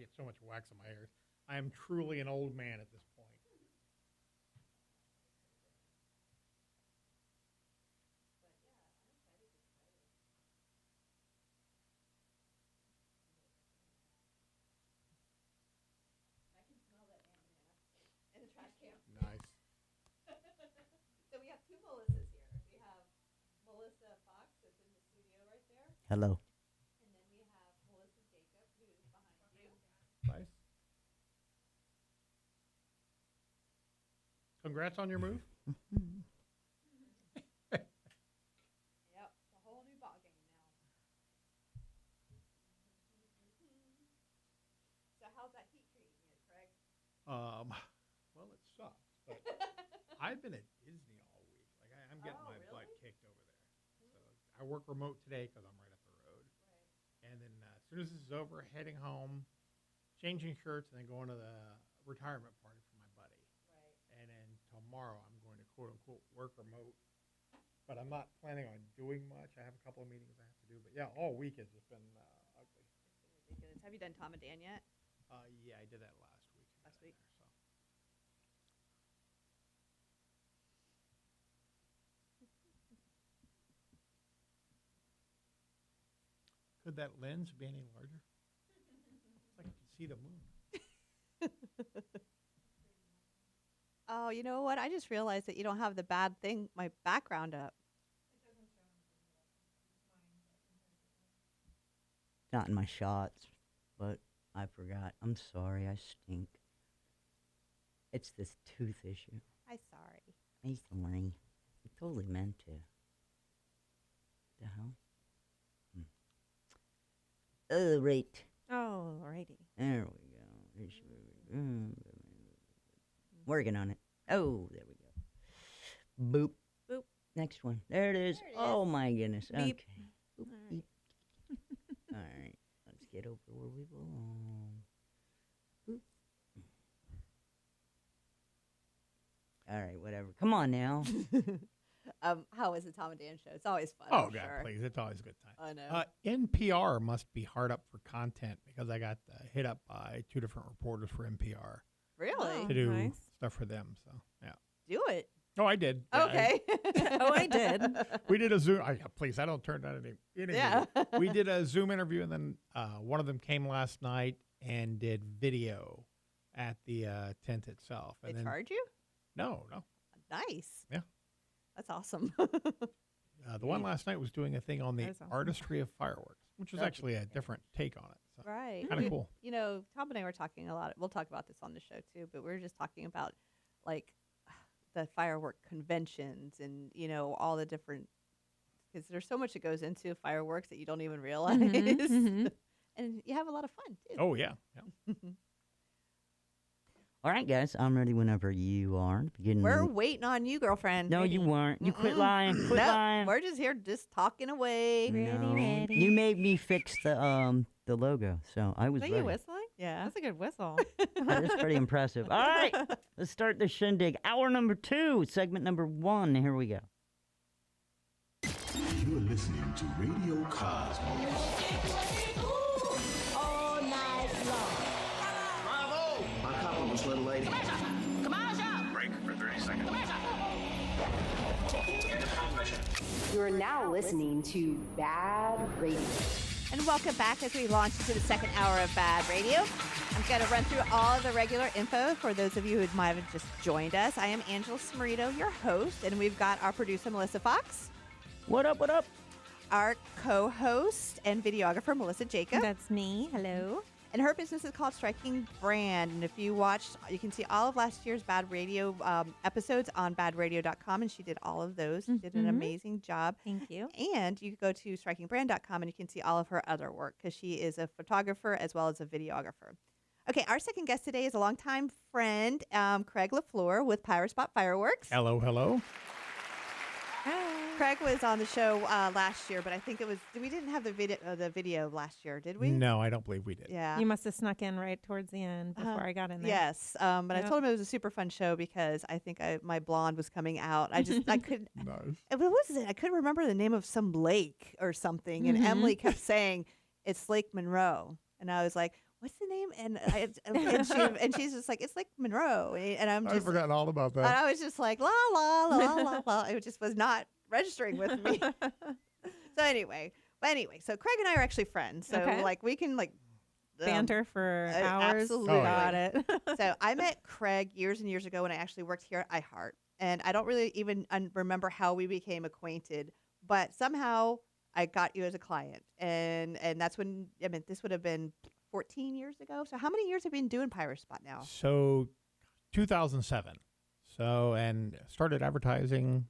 get so much wax on my hair. I am truly an old man at this point. Nice. So we have two Melissas here. We have Melissa Fox that's in the studio right there. Hello. And then we have Melissa Jacob who's behind you. Nice. Congrats on your move. Yep, it's a whole new ballgame now. So how's that heat treating you, Craig? Well, it sucks, but I've been at Disney all week. Like I'm getting my butt kicked over there. So I work remote today because I'm right up the road. Right. And then as soon as this is over, heading home, changing shirts, and then going to the retirement party for my buddy. Right. And then tomorrow I'm going to quote unquote work remote. But I'm not planning on doing much. I have a couple of meetings I have to do. But yeah, all week has just been ugly. It's been ridiculous. Have you done Tom and Dan yet? Yeah, I did that last week. Last week? So. Could that lens be any larger? It's like you can see the moon. Oh, you know what? I just realized that you don't have the bad thing, my background up. Not in my shots, but I forgot. I'm sorry. I stink. It's this tooth issue. I'm sorry. I'm sorry. I totally meant to. The hell? Oh, right. Oh, righty. There we go. Working on it. Oh, there we go. Boop. Boop. Next one. There it is. There it Oh, my goodness. Beep. Okay. Boop, All right. beep. All right. Let's get over where we belong. Boop. All right, whatever. Come on now. How is the Tom and Dan show? It's always fun. Oh, I'm God, sure. please. It's always a good time. I know. NPR must be hard up for content because I got hit up by two different reporters for NPR Really? to do nice. stuff for them. So, yeah. Do it. Oh, I did. Yeah, Okay. Oh, I did. we did a Zoom. Please, I don't turn down any Yeah. we did a Zoom interview, and then one of them came last night and did video at the tent itself. They And then, charge you? No. Nice. Yeah. That's awesome. The one last night was doing a thing on the That is awesome. artistry of fireworks, which is That's actually a different take on it. So. Right. Kinda cool. You know, Tom and I were talking a lot. We'll talk about this on the show too, but we were just talking about like the firework conventions and, you know, all the different, because there's so much that goes into fireworks that you don't even realize. mhm. And you have a lot of fun too. Oh, yeah. All right, guys. I'm ready whenever you are. Beginning. We're waiting on you, girlfriend. No, you weren't. You quit Mm-mm. lying. Quit No, lying. we're just here just talking away. No. ready. You made me fix the logo, so I was Are ready. you whistling? Yeah. That's a good whistle. That's pretty impressive. All right, let's start the shindig. Hour number 2, segment number 1. Here we go. You're listening to Radio Cosmos. All night long. Bravo! My compliments, little lady. Break for 30 seconds. You are now listening to Bad Radio. And welcome back as we launch into the second hour of Bad Radio. I'm going to run through all of the regular info for those of you who might have just joined us. I am Angela Smorito, your host, and we've got our producer, Melissa Fox. What up, what up? Our co-host and videographer, Melissa Jacob. That's me. Hello. And her business is called Striking Brand. And if you watched, you can see all of last year's Bad Radio episodes on badradio.com. And she did all of those. She did an Mhm. amazing job. Thank you. And you can go to strikingbrand.com and you can see all of her other work because she is a photographer as well as a videographer. Okay, our second guest today is a longtime friend, Craig LaFleur with Power Spot Fireworks. Hello. Craig was on the show last year, but I think it was we didn't have the video last year, did we? No, I don't believe we did. Yeah. You must have snuck in right towards the end before I got in there. Yes, but I Yep. told him it was a super fun show because I think my blonde was coming out. I couldn't. Nice. What was it? I couldn't remember the name of some lake or something, and Mhm. Emily kept saying it's Lake Monroe, and I was like, what's the name? And she's just like, it's like Monroe. And I'm just, I've forgotten all about and that. I was just like, la, la, la, la, la. It just was not registering with me. So anyway, so Craig and I are actually friends. So Okay. like we can like Banter for hours. absolutely. Oh, Got it. So I met Craig years and years ago when I actually worked here at iHeart. And I don't really even remember how we became acquainted, but somehow I got you as a client. And that's when, I mean, this would have been 14 years ago. So how many years have you been doing Pirate Spot now? So 2007. So, and started advertising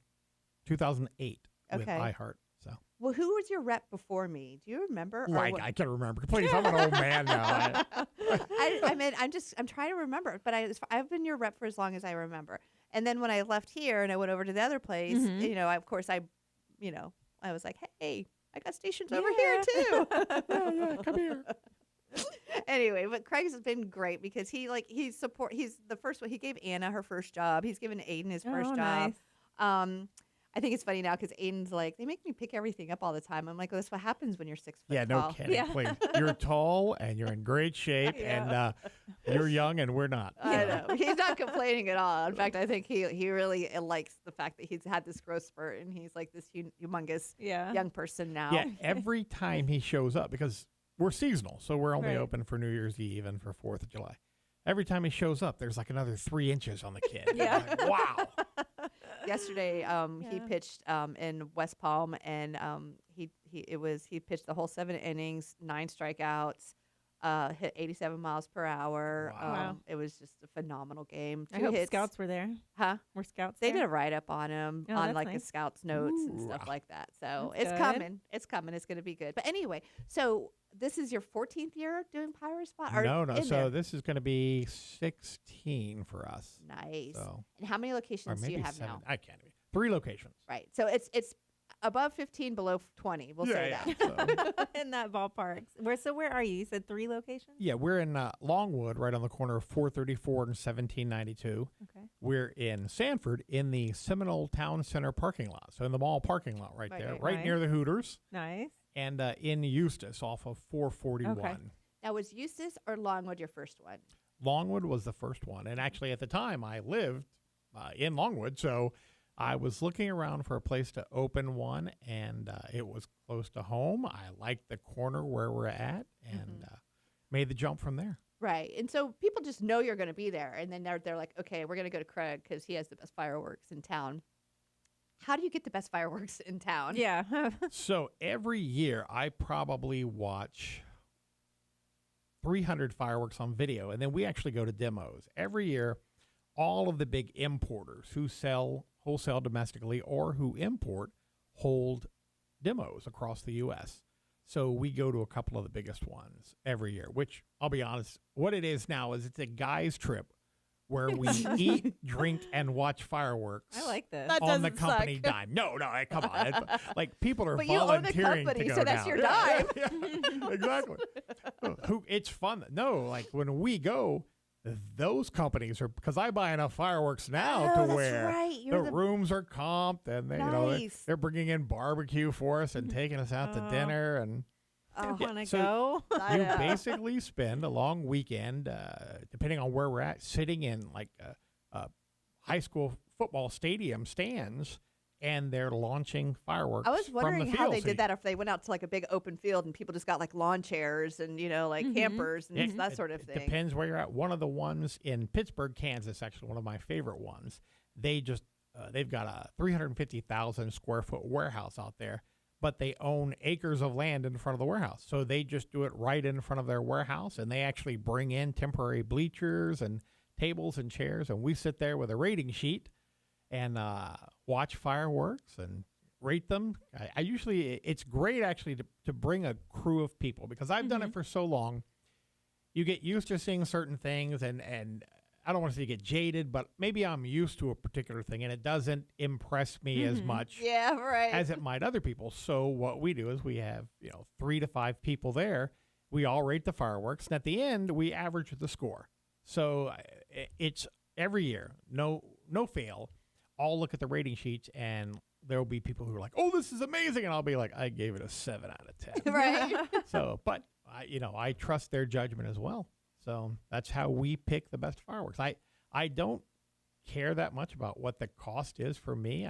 2008 with Okay. iHeart. So, Well, who was your rep before me? Do you remember? Or like, what- I can't remember. Please, I'm an old man now. I mean, I'm trying to remember, but I've been your rep for as long as I remember. And then when I left here and I went over to the other place, Mhm. you know, of course I was like, hey, I got stations over here too. yeah, come here. Anyway, but Craig's been great because he's the first one. He gave Anna her first job. He's given Aiden his first job. Nice. I think it's funny now because Aiden's like, they make me pick everything up all the time. I'm like, well, that's what happens when you're 6 foot Yeah, no tall. kidding. Yeah. Please. You're tall and you're in great shape, and you're young and we're not. I know. He's not complaining at all. In fact, I think he really likes the fact that he's had this growth spurt and he's like this humongous Yeah. young person now. Yeah, every time he shows up, because we're seasonal, so we're only Right. open for New Year's Eve and for 4th of July. Every time he shows up, there's like another 3 inches on the kid. Yeah. Like, wow. Yesterday, he Yeah. pitched in West Palm, and he pitched the whole 7 innings, 9 strikeouts, hit 87 miles per hour. Wow. It was just a phenomenal game. I 2 hope hits. scouts were there. Huh? Were scouts They there? did a write up on him Oh, on that's like a nice. scout's notes and Ooh. stuff like that. So That's it's good. coming. It's coming. It's going to be good. But anyway, so this is your 14th year doing Pirate Spot? Or No. in So there? this is going to be 16 for us. Nice. So, And how many or locations do maybe you have 7. now? I can't even. 3 locations. Right. So it's above 15, below 20. We'll say that. So, In that ballpark. Where are you? You said 3 locations? yeah, we're in Longwood, right on the corner of 434 and 1792. Okay. We're in Sanford in the Seminole Town Center parking lot. So in the mall parking lot right there, Right. right near the Hooters. Nice. And in Eustis off of 441. Okay. Now, was Eustis or Longwood your first one? Longwood was the first one. And actually, at the time, I lived in Longwood. So I was looking around for a place to open one, and it was close to home. I liked the corner where we're at and made the jump from there. Right. And so people just know you're going to be there. And then they're like, okay, we're going to go to Craig because he has the best fireworks in town. How do you get the best fireworks in town? Yeah. So every year, I probably watch 300 fireworks on video, and then we actually go to demos. Every year, all of the big importers who sell wholesale domestically or who import hold demos across the U.S. So we go to a couple of the biggest ones every year, which I'll be honest, what it is now is it's a guy's trip where we eat, drink, and watch fireworks. I like this. That on the doesn't company suck. dime. No, come on. Like people are But you own the volunteering company, to go so that's down. your Yeah, dime. yeah, exactly. It's fun. No, like when we go, those companies are, because I buy enough fireworks now Oh, to that's where right. You're the the- rooms are comped and they, Nice. they're bringing in barbecue for us and taking us out to Oh. dinner and. I Oh, Yeah, want to so go. I You know. basically spend a long weekend, depending on where we're at, sitting in like high school football stadium stands, and they're launching fireworks. I was wondering from the how field. they So did that if they went out to like a big open field and people just got like lawn chairs and, like campers and that sort of It thing. depends where you're at. One of the ones in Pittsburgh, Kansas, actually one of my favorite ones. They just they've got a 350,000 square foot warehouse out there, but they own acres of land in front of the warehouse. So they just do it right in front of their warehouse, and they actually bring in temporary bleachers and tables and chairs, and we sit there with a rating sheet and watch fireworks and rate them. I usually, it's great actually to bring a crew of people, because I've done it for so long. You get used to seeing certain things, and I don't want to say you get jaded, but maybe I'm used to a particular thing and it doesn't impress me as much Yeah, right. as it might other people. So what we do is we have 3 to 5 people there. We all rate the fireworks, and at the end we average the score. So it's every year, no fail. I'll look at the rating sheets, and there will be people who are like, "Oh, this is amazing," and I'll be like, "I gave it a 7 out of 10." right. So, but I trust their judgment as well. So that's how we pick the best fireworks. I don't care that much about what the cost is for me.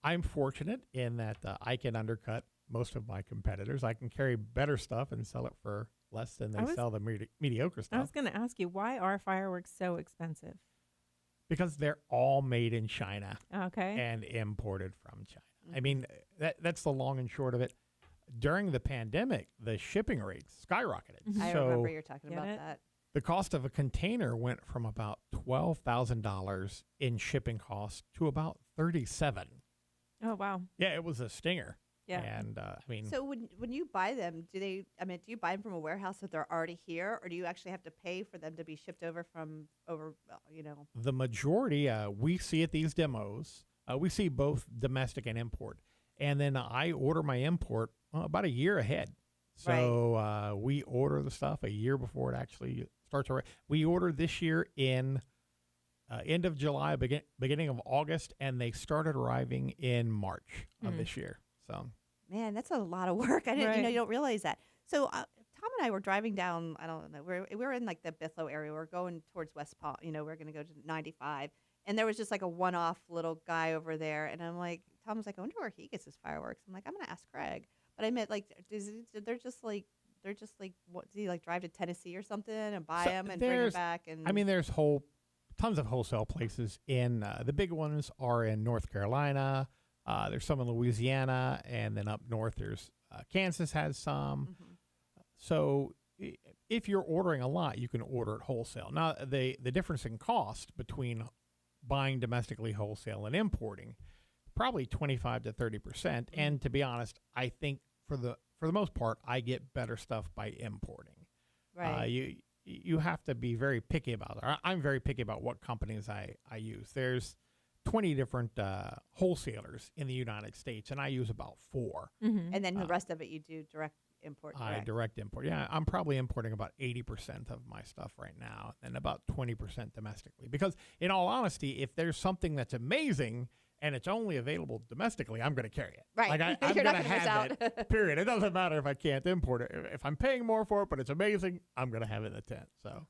I'm fortunate in that I can undercut most of my competitors. I can carry better stuff and sell it for less than they sell the mediocre stuff. I was going to ask you, why are fireworks so expensive? Because they're all made in China Okay. and imported from China. I mean, that's the long and short of it. During the pandemic, the shipping rates skyrocketed. I So remember you're talking Get about it? that. the cost of a container went from about $12,000 in shipping costs to about $37,000. Oh, wow. Yeah, it was a stinger. Yeah. And So when you buy them, do you buy them from a warehouse that they're already here, or do you actually have to pay for them to be shipped over from the majority we see at these demos, we see both domestic and import. And then I order my import about a year ahead. So we order the stuff a year before it actually starts. We ordered this year in end of July, beginning of August, and they started arriving in March of this year. So, Man, that's a lot of work. I didn't, Right. you don't realize that. So Tom and I were driving down. I don't know. We're in like the Bithlow area. We're going towards West Palm. We're going to go to 95, and there was just like a one-off little guy over there, and I'm like, Tom was like, I wonder where he gets his fireworks. I'm like, I'm going to ask Craig. But I meant like, they're just like, what? Does he like drive to Tennessee or something and buy them and bring them back? And there's tons of wholesale places in the big ones are in North Carolina. There's some in Louisiana, and then up north there's Kansas has some. Mm-hmm. So if you're ordering a lot, you can order it wholesale. Now the difference in cost between buying domestically wholesale and importing, probably 25 to 30%. And to be honest, I think for the most part, I get better stuff by importing. right. You have to be very picky about it. I'm very picky about what companies I use. There's 20 different wholesalers in the United States, and I use about 4. Mm-hmm. And then the rest of it you do direct import. I correct? direct import. Yeah, I'm probably importing about 80% of my stuff right now, and about 20% domestically. Because in all honesty, if there's something that's amazing and it's only available domestically, I'm going to carry it. Right. Like I'm You're going not to gonna miss have it. out. Period. It doesn't matter if I can't import it. If I'm paying more for it, but it's amazing, I'm going to have it in the tent. So.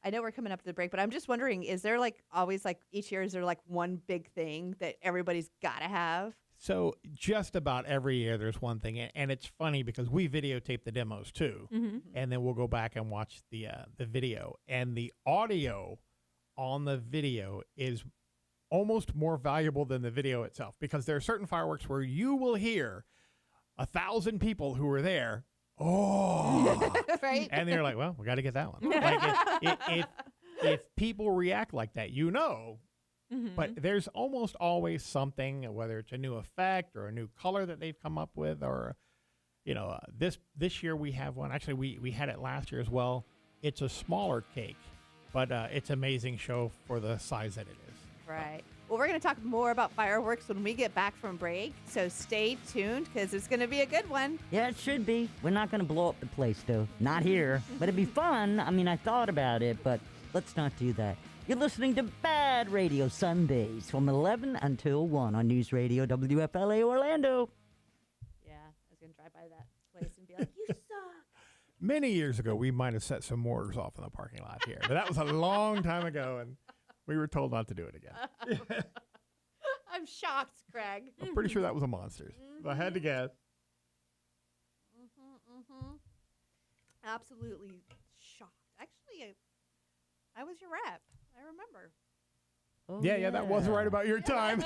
I know we're coming up to the break, but I'm just wondering, is there like always like each year, is there like one big thing that everybody's got to have? So just about every year there's one thing, and it's funny because we videotape the demos too, and then we'll go back and watch the video, and the audio on the video is almost more valuable than the video itself, because there are certain fireworks where you will hear 1,000 people who were there. Oh, Right. and they're like, well, we got to get that one. Like if people react like that, but there's almost always something, whether it's a new effect or a new color that they've come up with, or, this year we have one. Actually, we had it last year as well. It's a smaller cake, but it's an amazing show for the size that it is. Right. Well, we're going to talk more about fireworks when we get back from break. So stay tuned because it's going to be a good one. Yeah, it should be. We're not going to blow up the place, though. Not here. But it'd be fun. I mean, I thought about it, but let's not do that. You're listening to Bad Radio Sundays from 11 until 1 on News Radio WFLA Orlando. Yeah, I was going to drive by that place and be like, you suck. Many years ago, we might have set some mortars off in the parking lot here, but that was a long time ago, and we were told not to do it again. I'm shocked, Craig. I'm pretty sure that was a Monsters. If I had to guess. Absolutely shocked. Actually, I was your rep. I remember. Oh, Yeah, that was right about your time.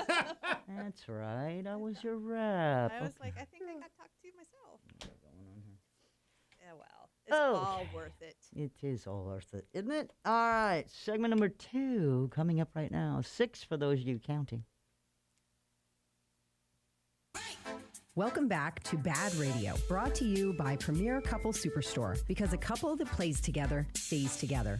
That's right. I was your rep. I was like, I think I got talked to myself. Yeah, well, it's Oh. all worth it. It is all worth it, isn't it? All right, segment number 2 coming up right now. 6 for those of you counting. Welcome back to Bad Radio, brought to you by Premier Couple Superstore, because a couple that plays together stays together.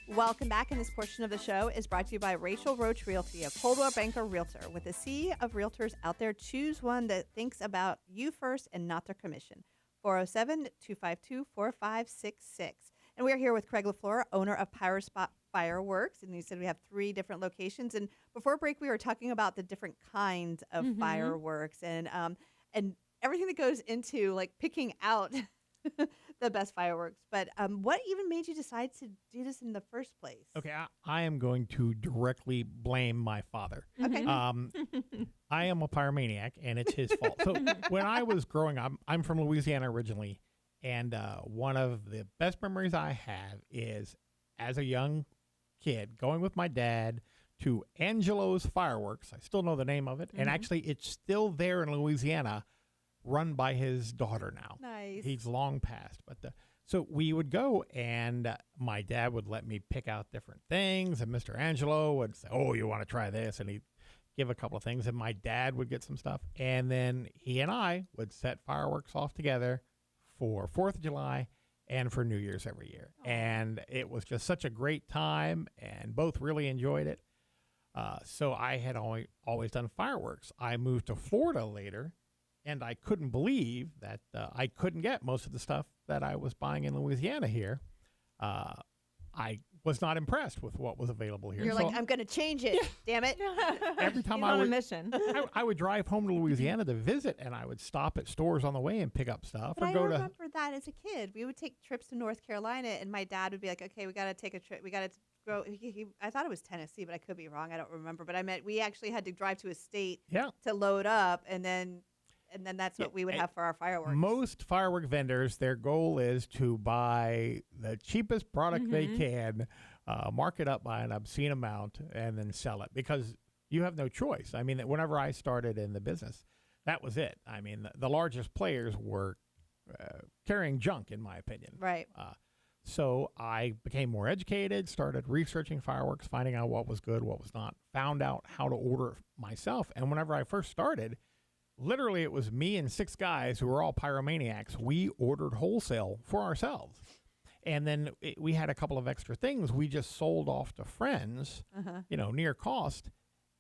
Welcome back, and this portion of the show is brought to you by Rachel Roach Realty, a Coldwell Banker Realtor. With a sea of realtors out there, choose one that thinks about you first and not their commission. 407-252-4566. And we're here with Craig LaFleur, owner of Power Spot Fireworks. And you said we have 3 different locations. And before break, we were talking about the different kinds of fireworks and everything that goes into like picking out the best fireworks. But what even made you decide to do this in the first place? Okay, I am going to directly blame my father. Okay. I am a pyromaniac, and it's his fault. So when I was growing up, I'm from Louisiana originally, and one of the best memories I have is as a young kid going with my dad to Angelo's Fireworks. I still know the name of it, and actually it's still there in Louisiana, run by his daughter now. Nice. He's long passed, but so we would go, and my dad would let me pick out different things, and Mr. Angelo would say, "Oh, you want to try this?" and he'd give a couple of things, and my dad would get some stuff, and then he and I would set fireworks off together for 4th of July and for New Year's every year. And it was just such a great time, and both really enjoyed it. So I had always done fireworks. I moved to Florida later, and I couldn't believe that I couldn't get most of the stuff that I was buying in Louisiana here. I was not impressed with what was available here. You're So like, I'm going to change it. Damn it. every time He's I on a would, mission. I would drive home to Louisiana to visit, and I would stop at stores on the way and pick up stuff. But or I go remember that as a kid. We would take trips to North Carolina, and my dad would be like, okay, we got to take a trip. We got to go. I thought it was Tennessee, but I could be wrong. I don't remember. But I meant we actually had to drive to a state to load up, and then that's what we would have for our fireworks. Most firework vendors, their goal is to buy the cheapest product they can, mark it up by an obscene amount, and then sell it, because you have no choice. I mean, whenever I started in the business, that was it. I mean, the largest players were carrying junk, in my opinion. Right. So I became more educated, started researching fireworks, finding out what was good, what was not, found out how to order myself. And whenever I first started, literally it was me and 6 guys who were all pyromaniacs. We ordered wholesale for ourselves. And then we had a couple of extra things we just sold off to friends, near cost.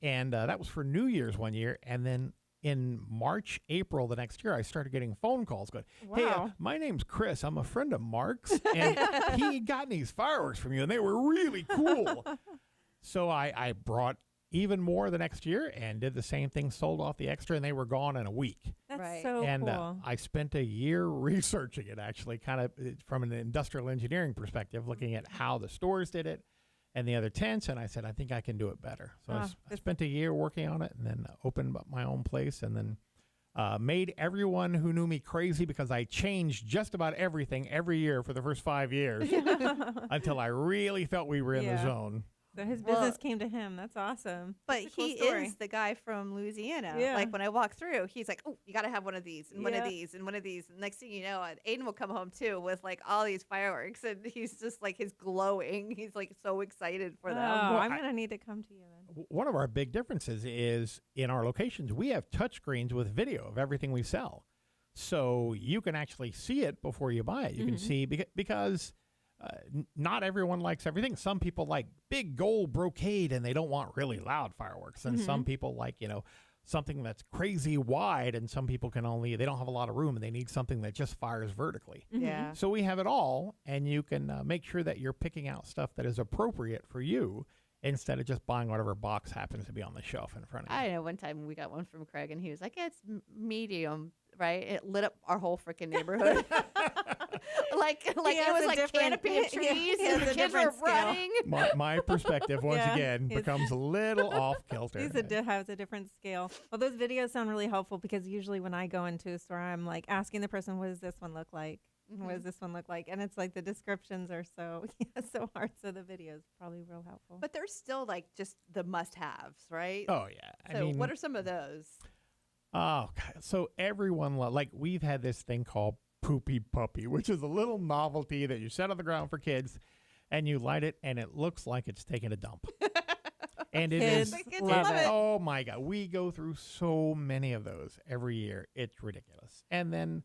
And that was for New Year's one year. And then in March, April the next year, I started getting phone calls going, "Hey, my name's Chris. I'm a friend of Mark's, and he had gotten these fireworks from you, and they were really cool." So I brought even more the next year and did the same thing, sold off the extra, and they were gone in a week. That's so and cool. I spent a year researching it, actually, kind of from an industrial engineering perspective, looking at how the stores did it and the other tents, and I said, I think I can do it better. So I spent a year working on it, and then opened up my own place, and then made everyone who knew me crazy, because I changed just about everything every year for the first 5 years until I really felt we were in the zone. So his business came to him. That's awesome. But That's a cool he story. is the guy from Louisiana. Yeah. Like when I walk through, he's like, "Oh, you got to have one of these and one of these and one of these." And next thing you know, Aiden will come home too with like all these fireworks, and he's just like, he's glowing. He's like so excited for them. Oh, I'm going to need to come to you then. One of our big differences is in our locations, we have touchscreens with video of everything we sell. So you can actually see it before you buy it. You can see, because not everyone likes everything. Some people like big gold brocade, and they don't want really loud fireworks. And some people like, something that's crazy wide, and some people they don't have a lot of room, and they need something that just fires vertically. Yeah. So we have it all, and you can make sure that you're picking out stuff that is appropriate for you, instead of just buying whatever box happens to be on the shelf in front of you. I know one time we got one from Craig, and he was like, "It's medium." Right, it lit up our whole freaking neighborhood. like it was like canopy of trees, and the kids were running. My perspective once again becomes a little off kilter. Has a different scale. Well, those videos sound really helpful, because usually when I go into a store, I'm like asking the person, "What does this one look like? What does this one look like?" And it's like the descriptions are so hard. So the videos probably real helpful. But they're still like just the must-haves, right? Oh yeah. So what are some of those? Oh, God. So everyone, we've had this thing called Poopy Puppy, which is a little novelty that you set on the ground for kids, and you light it, and it looks like it's taking a dump. And it is. Kids love it. Oh, my God. We go through so many of those every year. It's ridiculous. And then,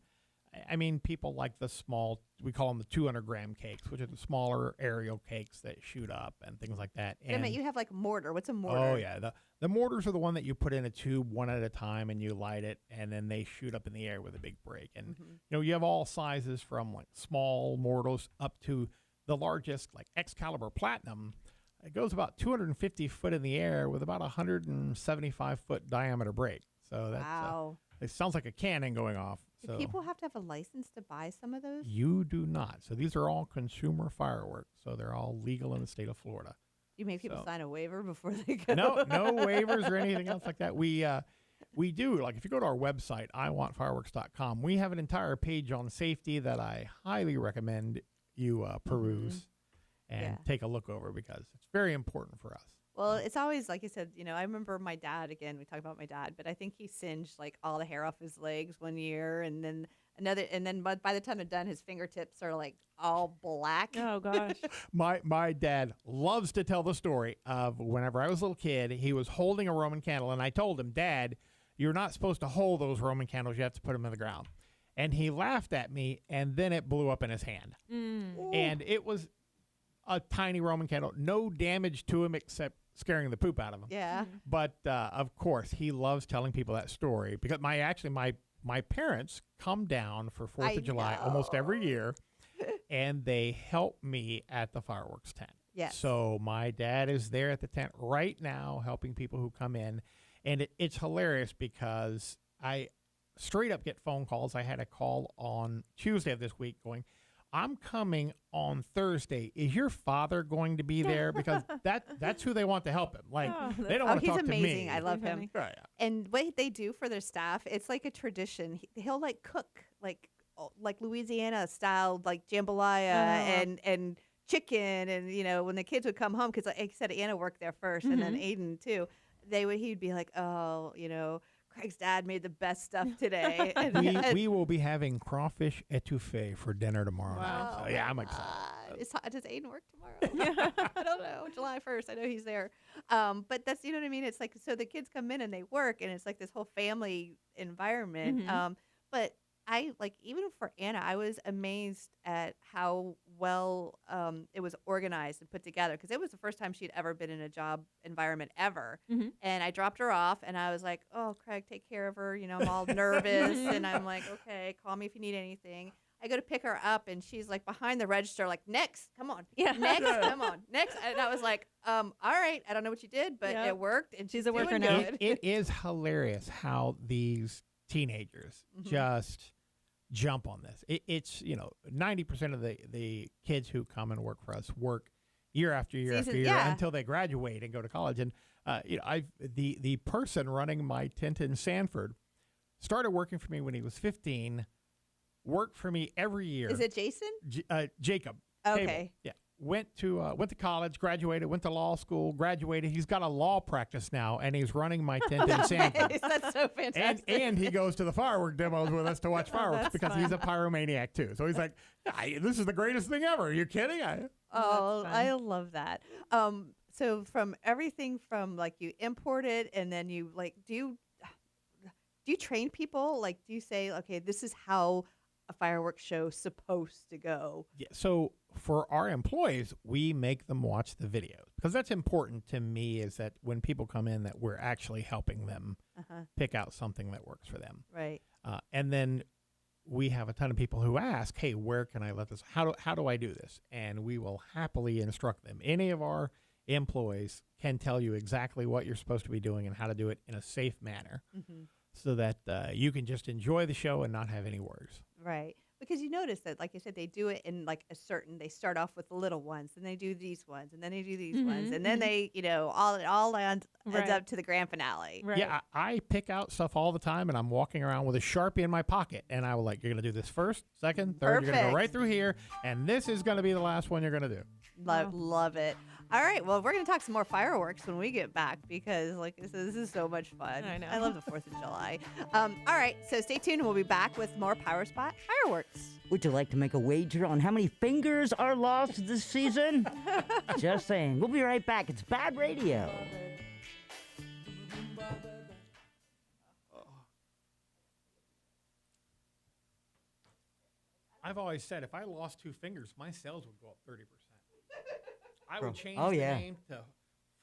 people like the small, we call them the 200-gram cakes, which are the smaller aerial cakes that shoot up and things like that. And you have like mortar. What's a mortar? Oh, yeah. The mortars are the one that you put in a tube one at a time, and you light it, and then they shoot up in the air with a big break. And, you have all sizes from like small mortars up to the largest, like Excalibur Platinum. It goes about 250 foot in the air with about 175-foot diameter break. So that's It sounds like a cannon going off. Do So people have to have a license to buy some of those? you do not. So these are all consumer fireworks. So they're all legal in the state of Florida. You make people So- sign a waiver before they go. No waivers or anything else like that. We do, like if you go to our website, iwantfireworks.com, we have an entire page on safety that I highly recommend you peruse and Yeah. take a look over because it's very important for us. Well, it's always like you said. I remember my dad. Again, we talk about my dad, but I think he singed like all the hair off his legs one year, and then another, and then by the time they're done, his fingertips are like all black. Oh gosh. My dad loves to tell the story of whenever I was a little kid, he was holding a Roman candle, and I told him, Dad, you're not supposed to hold those Roman candles. You have to put them in the ground. And he laughed at me, and then it blew up in his hand. And it was a tiny Roman candle, no damage to him except scaring the poop out of him. Yeah. But of course, he loves telling people that story because my parents come down for 4th of July almost every year, and they help me at the fireworks tent. Yes. So my dad is there at the tent right now helping people who come in, and it's hilarious because I straight up get phone calls. I had a call on Tuesday of this week going, I'm coming on Thursday. Is your father going to be there? Because that's who they want to help him. Like they don't want to he's talk amazing. to me. I love him. Funny. Right, yeah. And what they do for their staff, it's like a tradition. He'll like cook like Louisiana style, like jambalaya and chicken, and when the kids would come home, because like I said, Anna worked there 1st, and then Aiden too. He'd be like, Craig's dad made the best stuff today. And We will be having crawfish etouffee for dinner tomorrow night. So yeah, I'm excited. Does Aiden work tomorrow? I don't know. July 1st. I know he's there. But that's, you know what I mean? It's like, so the kids come in and they work, and it's like this whole family environment. But I, like, even for Anna, I was amazed at how well it was organized and put together, because it was the first time she'd ever been in a job environment ever. And I dropped her off, and I was like, oh, Craig, take care of her. I'm all nervous. And I'm like, okay, call me if you need anything. I go to pick her up, and she's like behind the register, like, next, come on. Yeah. Next, come on. Next. And I was like, all right, I don't know what you did, but it worked. And She's a worker doing now. good. It is hilarious how these teenagers just jump on this. It's 90% of the kids who come and work for us work year after year after year until they graduate and go to college. And the person running my tent in Sanford started working for me when he was 15. Worked for me every year. Is it Jason? Jacob. Okay. Cable. Yeah. Went to college, graduated, went to law school, graduated. He's got a law practice now, and he's running my tent in Sanford. That's so fantastic. And he goes to the firework demos with us to watch fireworks because he's a pyromaniac too. So he's like, this is the greatest thing ever. Are you kidding? I love that. So from everything from like you import it, and then you like, do you train people? Like, do you say, okay, this is how a fireworks show supposed to go? Yeah. So for our employees, we make them watch the videos because that's important to me, is that when people come in that we're actually helping them pick out something that works for them. Right. And then we have a ton of people who ask, hey, where can I let this? How do I do this? And we will happily instruct them. Any of our employees can tell you exactly what you're supposed to be doing and how to do it in a safe manner so that you can just enjoy the show and not have any worries. Right. Because you notice that, like you said, they do it in like they start off with the little ones, and they do these ones, and then they do these ones, and then they, all ends up to the grand finale. Right. Yeah, I pick out stuff all the time, and I'm walking around with a Sharpie in my pocket, and I will you're going to do this first, second, third, you're going to go right through here, and this is going to be the last one you're going to do. Love it. All right, well, we're going to talk some more fireworks when we get back, because this is so much fun. I know. I love the 4th of July. All right, so stay tuned, and we'll be back with more Power Spot fireworks. Would you like to make a wager on how many fingers are lost this season? Just saying. We'll be right back. It's Bad Radio. I've always said if I lost 2 fingers, my sales would go up 30%. I would change Oh, the yeah. name to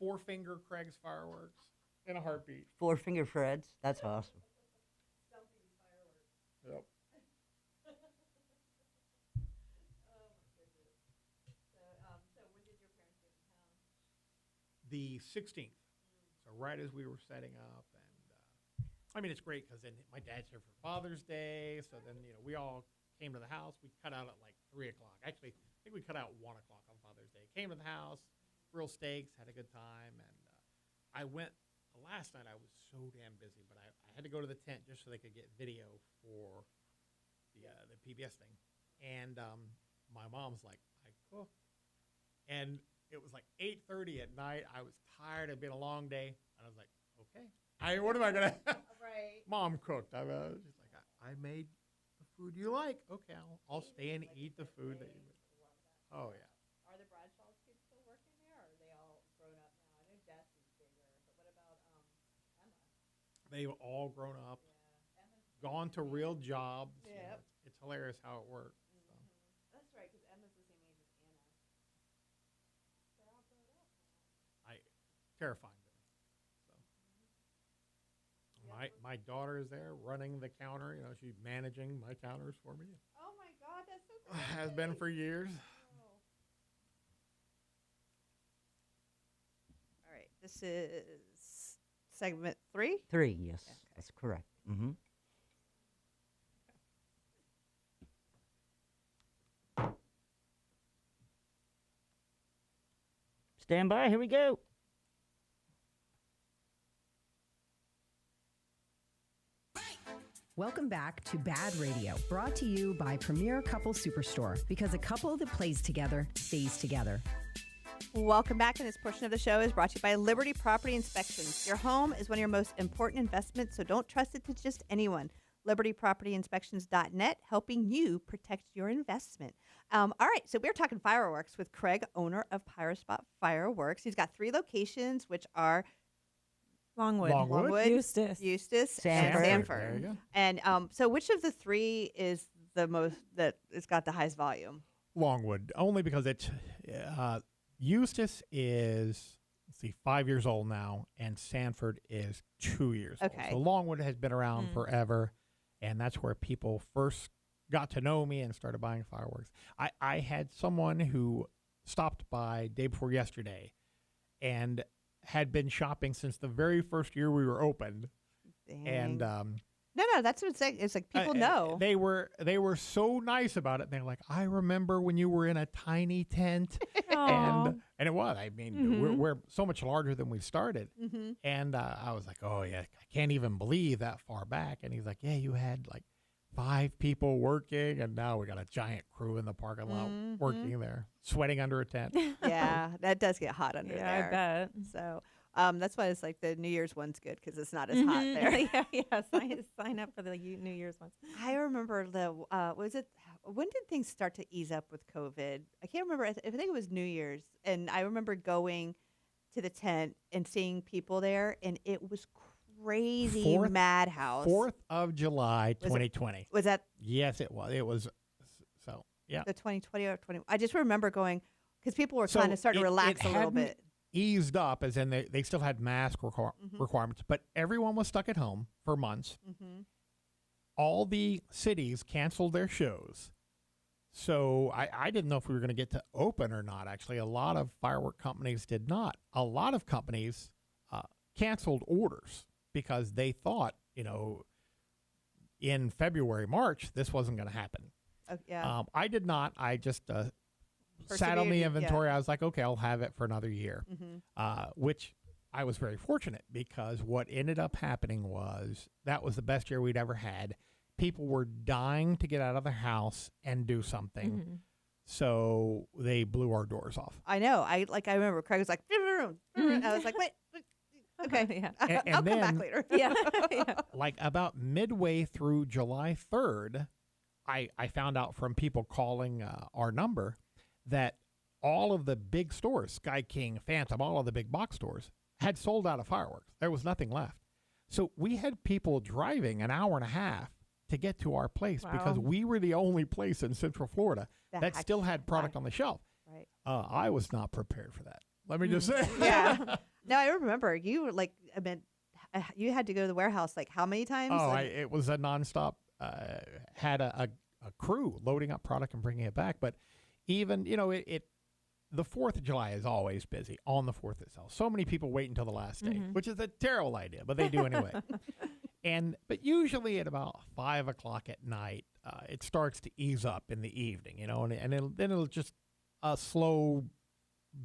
4-Finger Craig's Fireworks in a heartbeat. 4-finger Freds. That's awesome. Yep. The 16th. So right as we were setting up, and I mean, it's great because then my dad's here for Father's Day. So then, we all came to the house. We cut out at like 3 o'clock. Actually, I think we cut out 1 o'clock on Father's Day. Came to the house, grilled steaks, had a good time. And I went, last night I was so damn busy, but I had to go to the tent just so they could get video for the PBS thing. And my mom's like, I cooked. And it was like 8:30 at night. I was tired. It had been a long day. And I was like, okay. What am I going to Right. Mom cooked. She's like, I made the food you like. Okay, I'll stay and eat the food that you make. Oh, yeah. Are the Bradshaws kids still working there, or are they all grown up now? I know Jess is bigger, but what about Emma? They've all grown up, Yeah, Emma's gone to real jobs. Yep. It's hilarious how it works. So. That's right, because Emma's the same age as Anna. They're all grown up now. Terrifying to me. So. My daughter is there running the counter. She's managing my counters for me. Oh my God, that's so crazy. Has been for years. Oh. All right, this is segment 3. 3, yes, Okay. that's correct. Mm-hmm. Stand by, here we go. Welcome back to Bad Radio, brought to you by Premier Couple Superstore, because a couple that plays together stays together. Welcome back, and this portion of the show is brought to you by Liberty Property Inspections. Your home is one of your most important investments, so don't trust it to just anyone. LibertyPropertyInspections.net, helping you protect your investment. All right, so we're talking fireworks with Craig, owner of Pyrospot Fireworks. He's got 3 locations, which are Longwood. Eustis. Sanford. and There Sanford. you go. And so which of the 3 is the most, that it's got the highest volume? Longwood, only because it's Eustis is 5 years old now, and Sanford is 2 years Okay. old. So Longwood has been around forever, and that's where people first got to know me and started buying fireworks. I had someone who stopped by day before yesterday and had been shopping since the very first year we were opened. Dang. And no, that's what it's like. It's like people know. They were so nice about it. They're like, I remember when you were in a tiny tent, and it was. I mean, we're so much larger than we started. And I was like, oh yeah, I can't even believe that far back. And he's like, yeah, you had like 5 people working, and now we got a giant crew in the parking lot working there, sweating under a tent. Yeah, that does get hot under there. I bet. So that's why it's like the New Year's one's good because it's not as hot there. yeah. Sign up for the New Year's ones. I remember when did things start to ease up with COVID? I can't remember. I think it was New Year's. And I remember going to the tent and seeing people there, and it was crazy madhouse. 4th of July, 2020. Was that Yes, it was. It was. So, yeah. the 2020 or 20? I just remember going because people were kind of starting to relax a little hadn't bit. Eased up, as in they still had mask requirements, but everyone was stuck at home for months. All the cities canceled their shows. So I didn't know if we were going to get to open or not. Actually, a lot of firework companies did not. A lot of companies canceled orders because they thought, in February, March, this wasn't going to happen. Yeah. I did not. I just sat on Persevered, the yeah. inventory. I was like, okay, I'll have it for another year, which I was very fortunate because what ended up happening was that was the best year we'd ever had. People were dying to get out of their house and do something. So they blew our doors off. I know. I remember Craig was like, I was like, wait. Okay. Yeah. I'll come back later. Yeah. Like about midway through July 3rd, I found out from people calling our number that all of the big stores, Sky King, Phantom, all of the big box stores, had sold out of fireworks. There was nothing left. So we had people driving an hour and a half to get to our place because we were the only place in Central Florida that still had product on the shelf. Right. I was not prepared for that. Let me just say. Yeah. No, I remember you were like, you had to go to the warehouse like how many times? Oh, it was a nonstop. Had a crew loading up product and bringing it back. But even, the 4th of July is always busy on the 4th itself. So many people wait until the last day, which is a terrible idea, but they do anyway. But usually at about 5 o'clock at night, it starts to ease up in the evening, and then it'll just a slow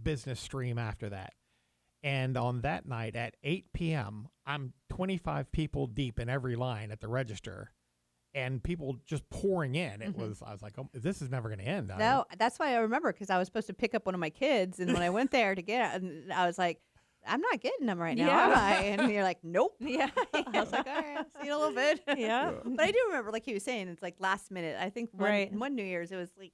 business stream after that. And on that night at 8 p.m., I'm 25 people deep in every line at the register, and people just pouring in. I was like, oh, this is never going to end. No, that's why I remember, because I was supposed to pick up one of my kids, and when I went there to get it, and I was like, I'm not getting them right now, am I? And you're like, nope. Yeah. I was like, all right, I'll see you in a little bit. Yeah. But I do remember, like he was saying, it's like last minute. I think one New Year's, it was like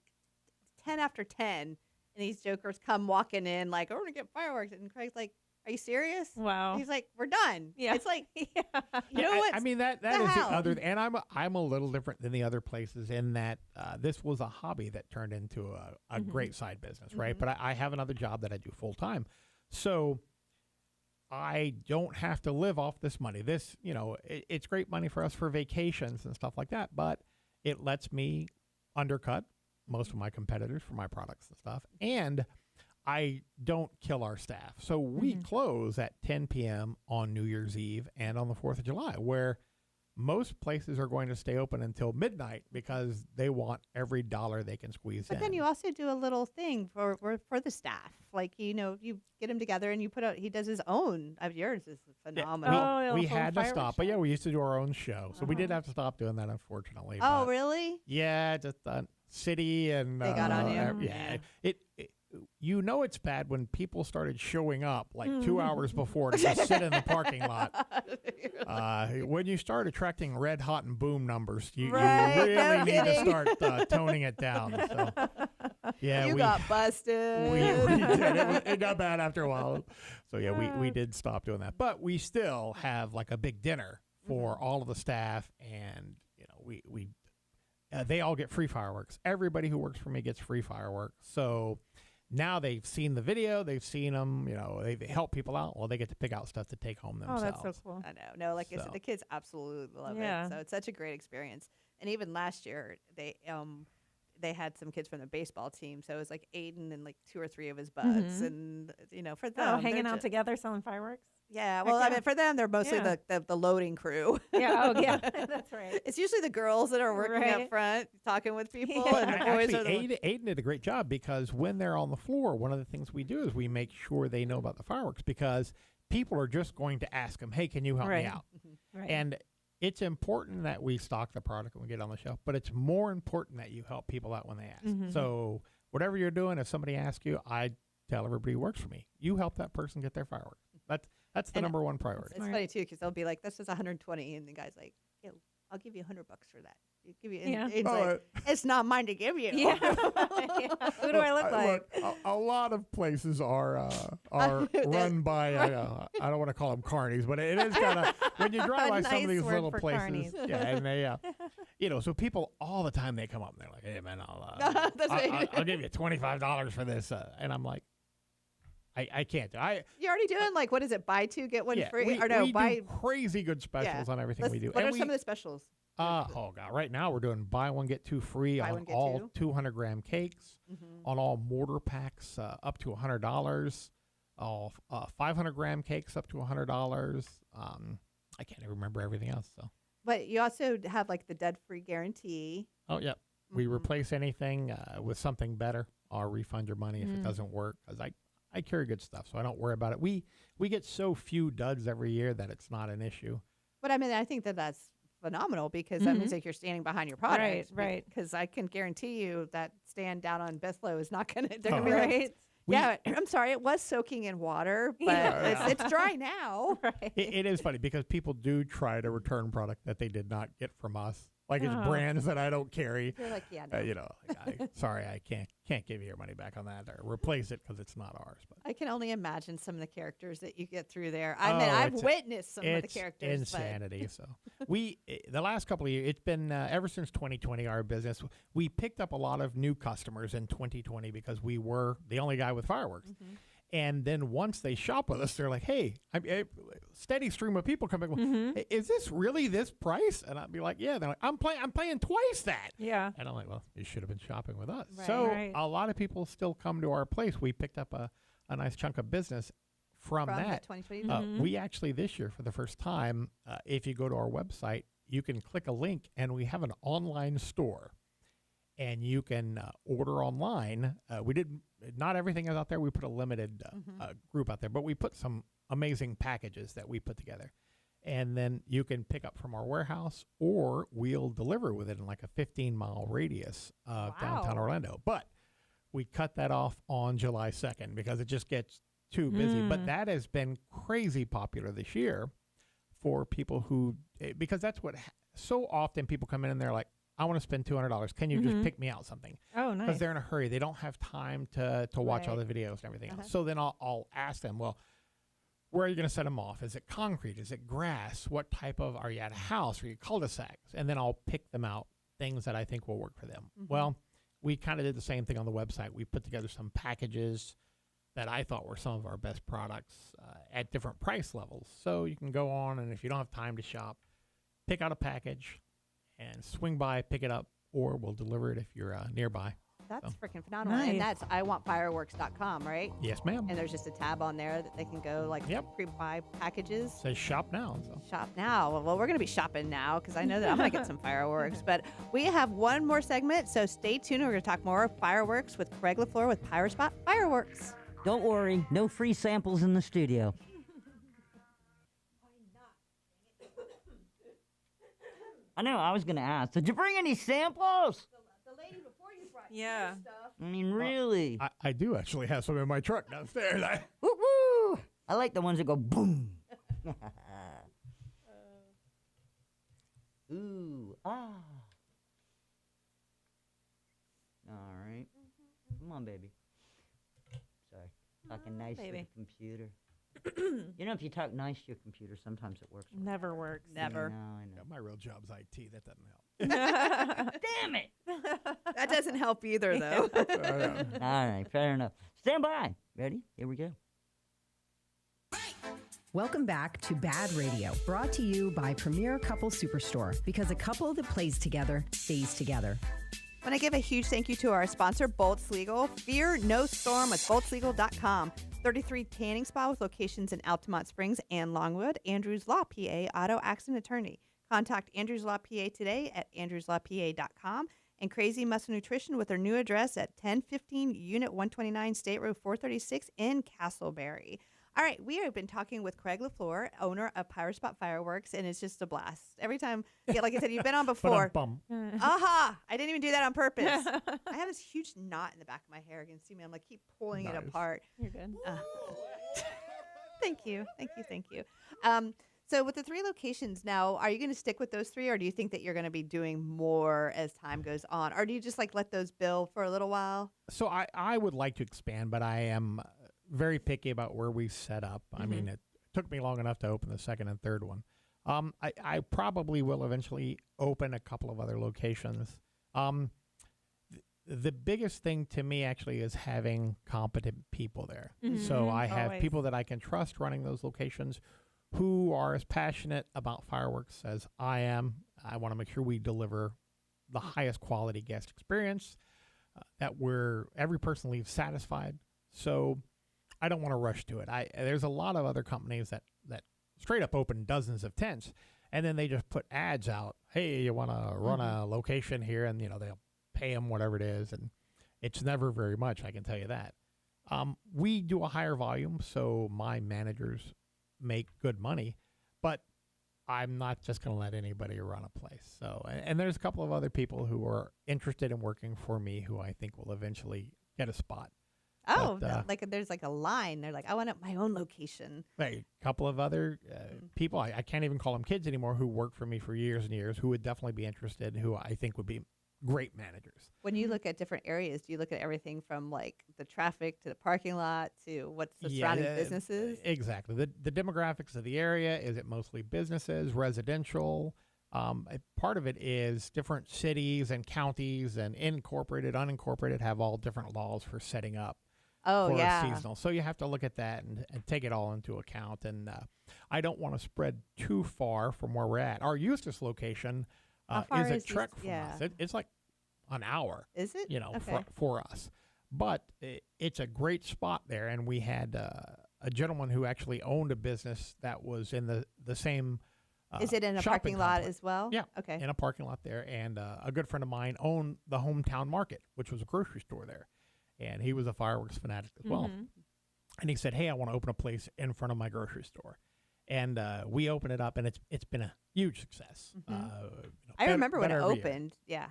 10 after 10, and these jokers come walking in like, oh, we're going to get fireworks. And Craig's like, are you serious? Wow. He's like, we're done. Yeah. It's like, Yeah. you know what? I mean, that is the other, and I'm a little different than the other places in that this was a hobby that turned into a great side business, right? But I have another job that I do full time. So I don't have to live off this money. This, it's great money for us for vacations and stuff like that, but it lets me undercut most of my competitors for my products and stuff. And I don't kill our staff. So we close at 10 p.m. on New Year's Eve and on the 4th of July, where most places are going to stay open until midnight because they want every dollar they can squeeze in. But then you also do a little thing for the staff. Like, you get him together and you put out, he does his own. Yours is phenomenal. We had to stop. But yeah, we used to do our own show. So we did have to stop doing that, unfortunately. Oh, but really? yeah, just city and they got on you. Yeah. It's bad when people started showing up like 2 hours before to just sit in the parking lot. When you start attracting red hot and boom numbers, you really need to start toning it down. So, yeah, we got busted. We did. It got bad after a while. So yeah, we did stop doing that. But we still have like a big dinner for all of the staff, and they all get free fireworks. Everybody who works for me gets free fireworks. So now they've seen the video, they've seen them, they help people out. Well, they get to pick out stuff to take home themselves. Oh, that's so cool. I know. No, like I said, the kids absolutely love it. So it's such a great experience. And even last year, they had some kids from the baseball team. So it was like Aiden and like 2 or 3 of his buds. And, for them. Hanging out together selling fireworks? Yeah, well, I mean, for them, they're mostly the loading crew. Yeah, that's right. It's usually the girls that are working up front, talking with people, and the boys are Aiden did a great job, because when they're on the floor, one of the things we do is we make sure they know about the fireworks, because people are just going to ask them, hey, can you help me out? Right. And it's important that we stock the product when we get on the shelf, but it's more important that you help people out when they ask. So whatever you're doing, if somebody asks you, I tell everybody who works for me, you help that person get their fireworks. That's the number one priority. It's funny too, because they'll be like, "This is 120," and the guy's like, "Yeah, I'll give you $100 for that." Give you, it's like, it's not mine to give you. Yeah. Who do I look like? Look, a lot of places are run by I don't want to call them carnies, but it is kind of when you drive by some of these little places. Carnies. Yeah, and they so people all the time they come up and they're like, "Hey man, I'll give you $25 for this," and I'm like, I can't. You're already doing like, what is it? Buy 2 get 1 free? We buy do crazy good specials on everything we do. What are some of the specials? Oh god! Right now we're doing buy 1 get 2 free on all 200-gram cakes, on all mortar packs up to $100, all 500-gram cakes up to $100. I can't even remember everything else. So. But you also have like the debt-free guarantee. Oh yeah, we replace anything with something better. I'll refund your money if it doesn't work, because I carry good stuff, so I don't worry about it. We get so few duds every year that it's not an issue. But I mean, I think that's phenomenal, because that means like you're standing behind your product. Right. Because I can guarantee you that stand down on Bethlo is not going to. They're going to be like, I'm sorry, it was soaking in water, but it's dry now. Right. It is funny, because people do try to return product that they did not get from us. Like it's brands that I don't carry. You're like, yeah, no. Sorry, I can't give you your money back on that, or replace it because it's not ours. But I can only imagine some of the characters that you get through there. I mean, I've witnessed some of the characters. It's insanity. So the last couple of years, it's been ever since 2020, our business, we picked up a lot of new customers in 2020 because we were the only guy with fireworks. And then once they shop with us, they're like, hey, steady stream of people coming. Is this really this price? And I'd be like, yeah. They're like, I'm paying twice that. Yeah. And I'm like, well, you should have been shopping with us. Right. So a lot of people still come to our place. We picked up a nice chunk of business from the that, 2020. we actually this year, for the first time, if you go to our website, you can click a link, and we have an online store, and you can order online. Not everything is out there. We put a limited group out there, but we put some amazing packages that we put together. And then you can pick up from our warehouse, or we'll deliver within like a 15-mile radius of downtown Orlando. But we cut that off on July 2nd because it just gets too busy. But that has been crazy popular this year for people because that's what, so often people come in and they're like, I want to spend $200. Can you just pick me out something? Oh, nice. Because they're in a hurry. They don't have time to watch all the videos and everything else. So then I'll ask them, well, where are you going to set them off? Is it concrete? Is it grass? What type of, are you at a house? Are you cul-de-sacs? And then I'll pick them out, things that I think will work for them. Well, we kind of did the same thing on the website. We put together some packages that I thought were some of our best products at different price levels. So you can go on, and if you don't have time to shop, pick out a package and swing by, pick it up, or we'll deliver it if you're nearby. That's freaking phenomenal. And that's iwantfireworks.com, right? Yes, ma'am. And there's just a tab on there that they can go pre-buy packages. Says shop now. So. Shop now. Well, we're going to be shopping now because I know that I'm going to get some fireworks. But we have one more segment, so stay tuned. We're going to talk more fireworks with Craig LaFleur with Pyrospot Fireworks. Don't worry, no free samples in the studio. I know, I was going to ask, did you bring any samples? The lady before you brought stuff. I mean, really? I do actually have some in my truck downstairs. Woo woo! I like the ones that go boom. Ooh, ah. All right. Come on, baby. Sorry. Talking nice to the computer. You know, if you talk nice to your computer, sometimes it works. Never works. Never. I know. Yeah, my real job's IT. That doesn't help. Damn it! That doesn't help either, though. All right, fair enough. Stand by. Ready? Here we go. Welcome back to Bad Radio, brought to you by Premier Couple Superstore, because a couple that plays together stays together. I want to give a huge thank you to our sponsor, Bolts Legal. Fear no storm with boltslegal.com. 33 tanning spa with locations in Altamont Springs and Longwood. Andrews Law PA, auto accident attorney. Contact Andrews Law PA today at andrewslawpa.com. And Crazy Muscle Nutrition with their new address at 1015 Unit 129 State Road 436 in Castleberry. All right, we have been talking with Craig LaFleur, owner of Pyrospot Fireworks, and it's just a blast. Every time, like I said, you've been on before. Aha! I didn't even do that on purpose. I have this huge knot in the back of my hair. You can see me. I'm like, keep pulling it apart. You're good. Thank you. So with the 3 locations now, are you going to stick with those 3, or do you think that you're going to be doing more as time goes on? Or do you just let those build for a little while? So I would like to expand, but I am very picky about where we set up. I mean, it took me long enough to open the second and third one. I probably will eventually open a couple of other locations. The biggest thing to me actually is having competent people there. So I have people that I can trust running those locations who are as passionate about fireworks as I am. I want to make sure we deliver the highest quality guest experience, that every person leaves satisfied. So I don't want to rush to it. There's a lot of other companies that straight up open dozens of tents, and then they just put ads out. Hey, you want to run a location here, and they'll pay them whatever it is, and it's never very much. I can tell you that. We do a higher volume, so my managers make good money, but I'm not just going to let anybody run a place. So, and there's a couple of other people who are interested in working for me who I think will eventually get a spot. Oh, but, there's a line. They're like, I want my own location. A couple of other people, I can't even call them kids anymore, who worked for me for years and years, who would definitely be interested, who I think would be great managers. When you look at different areas, do you look at everything from the traffic to the parking lot to what's the surrounding businesses? Exactly. The demographics of the area, is it mostly businesses, residential? Part of it is different cities and counties and incorporated, unincorporated have all different laws for setting up. Oh, for seasonal. So you have to look at that and take it all into account. And I don't want to spread too far from where we're at. Our Eustis location is a trek from us. It's like an hour. Is it? For us. But it's a great spot there. And we had a gentleman who actually owned a business that was in the same. Is it in a shopping parking lot complex. as well? Yeah. Okay. In a parking lot there, and a good friend of mine owned the Hometown Market, which was a grocery store there, and he was a fireworks fanatic as well. And he said, "Hey, I want to open a place in front of my grocery store." And we opened it up, and it's been a huge success. I remember when it better every year. opened. Yeah.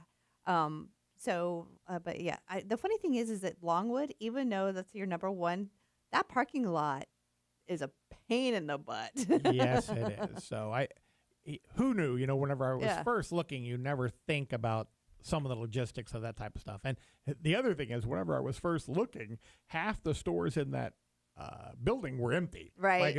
But yeah, the funny thing is that Longwood, even though that's your number one, that parking lot is a pain in the butt. Yes, it is. So who knew? Whenever I was Yeah. first looking, you never think about some of the logistics of that type of stuff. And the other thing is, whenever I was first looking, half the stores in that building were empty. Right.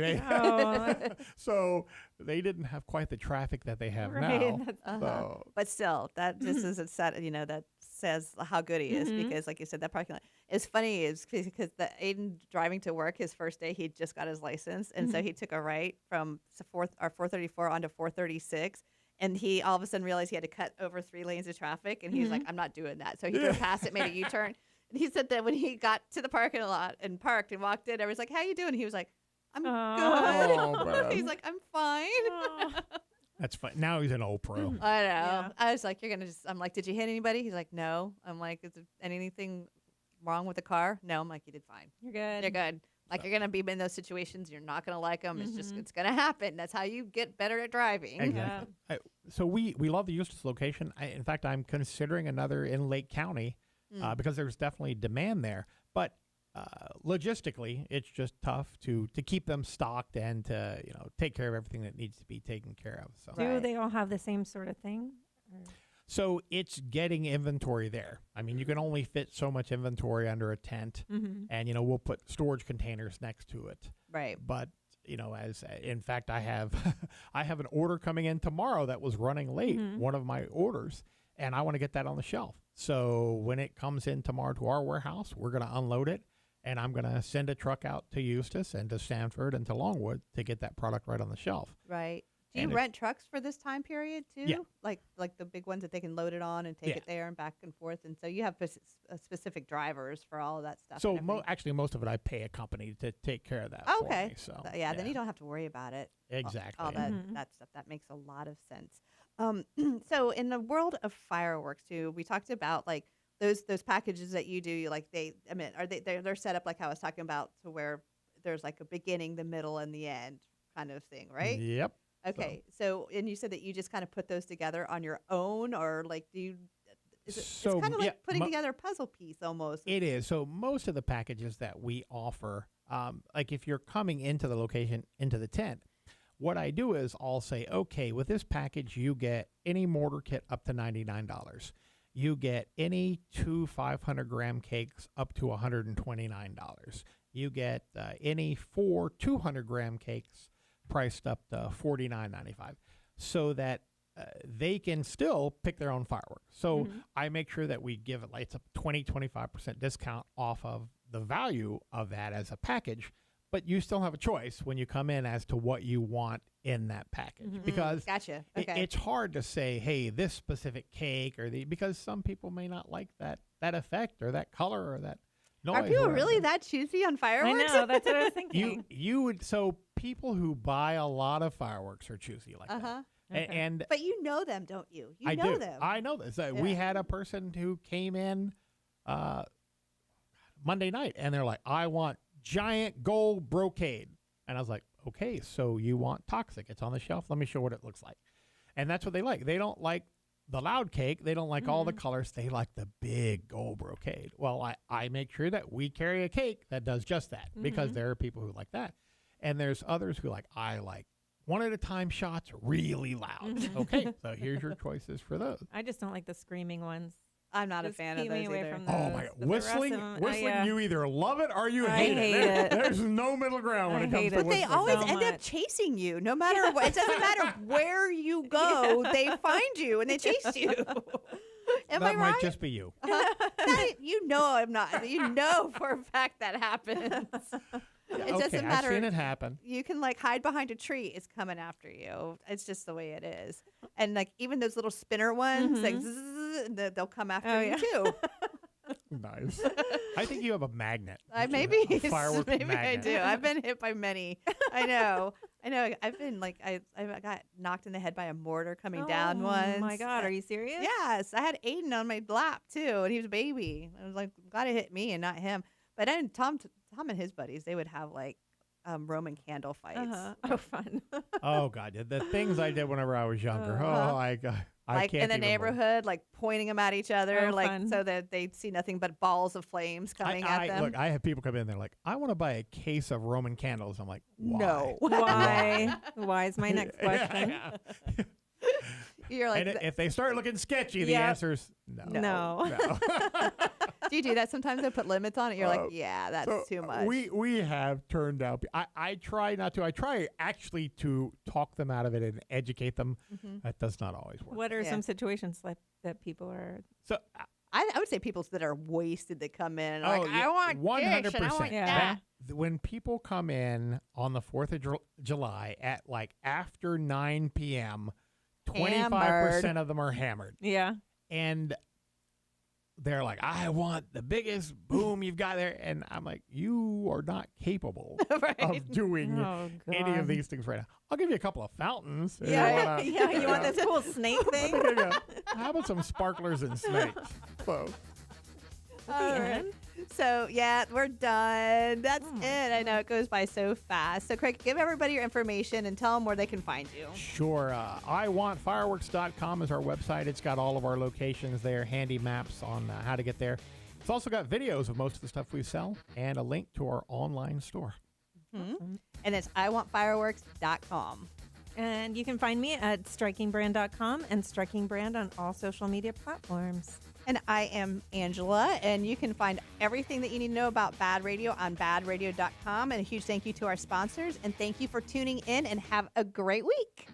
So they didn't have quite the traffic that they have now. So, But still, that this is a set. That says how good he is because, like you said, that parking lot. It's funny is because Aiden driving to work his first day, he just got his license, and so he took a right from 434 onto 436. And he all of a sudden realized he had to cut over 3 lanes of traffic, and he was like, "I'm not doing that." So he drove past it, made a U-turn. And he said that when he got to the parking lot and parked and walked in, everyone's like, "How you doing?" He was like, "I'm good." man. He's like, "I'm fine." that's fine. Now he's an old pro. I know. Yeah. I was like, "You're gonna just." I'm like, "Did you hit anybody?" He's like, "No." I'm like, "Is there anything wrong with the car?" No. I'm like, "You did fine. You're good. You're good." Like you're gonna be in those situations. You're not gonna like them. It's gonna happen. That's how you get better at driving. Exactly. So we love the Eustis location. In fact, I'm considering another in Lake County because there's definitely demand there. But logistically, it's just tough to keep them stocked and to take care of everything that needs to be taken care of. So Do they all have the same sort of thing? Or? So it's getting inventory there. I mean, you can only fit so much inventory under a tent, and we'll put storage containers next to it. Right. But as in fact, I have I have an order coming in tomorrow that was running late. One of my orders, and I want to get that on the shelf. So when it comes in tomorrow to our warehouse, we're going to unload it, and I'm going to send a truck out to Eustis and to Sanford and to Longwood to get that product right on the shelf. Right. Do you And rent trucks for this time period too? Yeah. Like the big ones that they can load it on and take it there and back and forth. And so you have specific drivers for all of that stuff. So and everything. actually, most of it I pay a company to take care of that. Okay. For me, so Then you don't have to worry about it. Exactly. All that stuff. That makes a lot of sense. So in the world of fireworks too, we talked about like those packages that you do. Like they're set up like how I was talking about, to where there's like a beginning, the middle, and the end kind of thing, right? Yep. Okay, so and you said that you just kind of put those together on your own, or like do you? It's kind of like putting together a puzzle piece almost. It is. So most of the packages that we offer, like if you're coming into the location, into the tent, what I do is I'll say, okay, with this package, you get any mortar kit up to $99. You get any 2 500-gram cakes up to $129. You get any 4 200-gram cakes priced up to $49.95, so that they can still pick their own fireworks. So I make sure that we give it like it's a 20-25% discount off of the value of that as a package, but you still have a choice when you come in as to what you want in that package. Because Gotcha. Okay. it's hard to say, hey, this specific cake because some people may not like that effect or that color or that noise. Are people whatever. really that choosy on I fireworks? know. That's what I was thinking. You would, so people who buy a lot of fireworks are choosy like that. And But you know them, don't you? You I know do. them. I know this. We had a person who came in Monday night, and they're like, I want giant gold brocade. And I was like, okay, so you want toxic. It's on the shelf. Let me show what it looks like. And that's what they like. They don't like the loud cake. They don't like all the colors. They like the big gold brocade. Well, I make sure that we carry a cake that does just that, because there are people who like that. And there's others who I like one at a time shots really loud. Okay, so here's your choices for those. I just don't like the screaming ones. I'm not a Just fan of keep me those away either. from Oh those. my God. But the rest Whistling, of 'em, whistling, you either love it or you I hate hate it. it. There's no middle ground when it I comes hate to it. But they whistling. always so end up much. chasing you. No matter what, it doesn't matter where you go, they find you and they chase you. Am I That right? might just be you. You know I'm not. You know for a fact that happens. It doesn't matter. I've seen it happen. You can hide behind a tree. It's coming after you. It's just the way it is. And even those little spinner ones, they'll come after you too. Nice. I think you have a magnet. Maybe A firework maybe magnet. I do. I've been hit by many. I know. I've been like I got knocked in the head by a mortar coming down once. Oh my God, are you serious? Yes, I had Aiden on my lap too, and he was a baby. I was like, glad it hit me and not him. But then Tom and his buddies, they would have like Roman candle fights. Oh, fun. Oh God, the things I did whenever I was younger. I Like can't in the even neighborhood, like pointing them at each other, Oh, like fun. so that they'd see nothing but balls of flames coming at them. Look, I have people come in there like, I want to buy a case of Roman candles. I'm like, why? No. Why? Why is my next question? Yeah. You're like, And if they start looking sketchy, the Yeah. answer's no. No. do you do that sometimes? I put limits on it. You're like, yeah, that's So, too much. We have turned out. I try not to. I try actually to talk them out of it and educate them. That does not always work. What are Yeah. some situations like that people are? I would say people that are wasted that come in and are like, yeah, I want 100%. this and I want Yeah. that. When people come in on the 4th of July at like after 9 p.m., 25% of them are hammered. Yeah. And they're like, I want the biggest boom you've got there. And I'm like, you are not capable Right. of doing Oh, any of God. these things right now. I'll give you a couple of fountains. if Yeah. you wanna- Yeah. You want this cool snake thing? How about some sparklers and snakes? So, All right. So, yeah, we're done. That's it. I know it goes by so fast. So, Craig, give everybody your information and tell them where they can find you. sure. iwantfireworks.com is our website. It's got all of our locations there, handy maps on how to get there. It's also got videos of most of the stuff we sell and a link to our online store. And it's iwantfireworks.com. And you can find me at strikingbrand.com and strikingbrand on all social media platforms. And I am Angela, and you can find everything that you need to know about Bad Radio on badradio.com. And a huge thank you to our sponsors, and thank you for tuning in, and have a great week.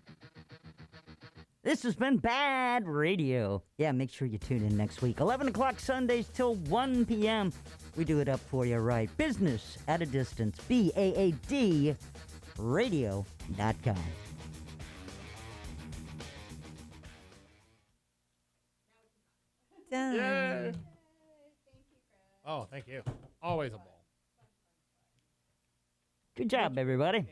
This has been Bad Radio. Yeah, make sure you tune in next week. 11 o'clock Sundays till 1 p.m. We do it up for you right. Business at a distance. BAAD radio.com. Done. Yay. Oh, thank you. Always a ball. Good job, everybody.